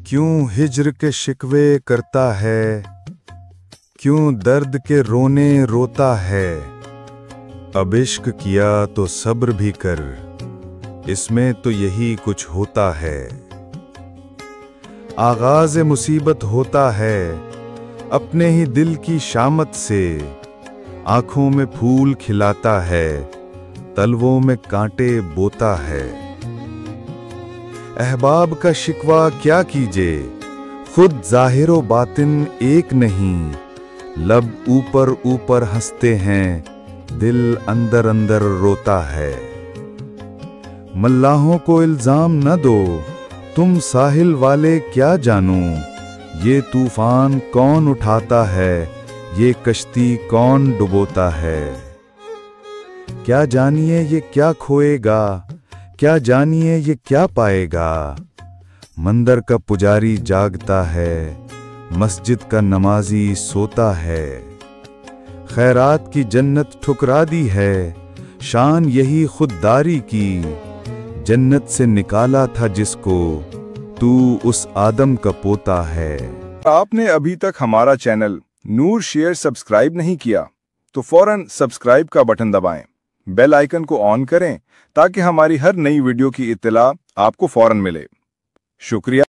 क्यों हिज्र के शिकवे करता है, क्यों दर्द के रोने रोता है। अब इश्क किया तो सब्र भी कर, इसमें तो यही कुछ होता है। आगाज़ मुसीबत होता है अपने ही दिल की शामत से, आंखों में फूल खिलाता है, तलवों में कांटे बोता है। अहबाब का शिकवा क्या कीजिए, खुद ज़ाहिरो बातिन एक नहीं। लब ऊपर ऊपर हंसते हैं, दिल अंदर अंदर रोता है। मल्लाहों को इल्जाम न दो, तुम साहिल वाले क्या जानो। ये तूफान कौन उठाता है, ये कश्ती कौन डुबोता है। क्या जानिए ये क्या खोएगा, क्या जानिए ये क्या पाएगा। मंदिर का पुजारी जागता है, मस्जिद का नमाजी सोता है। खैरात की जन्नत ठुकरा दी है, शान यही खुददारी की। जन्नत से निकाला था जिसको, तू उस आदम का पोता है। आपने अभी तक हमारा चैनल नूर शेयर सब्सक्राइब नहीं किया तो फौरन सब्सक्राइब का बटन दबाएं, बेल आइकन को ऑन करें ताकि हमारी हर नई वीडियो की इत्तला आपको फौरन मिले। शुक्रिया।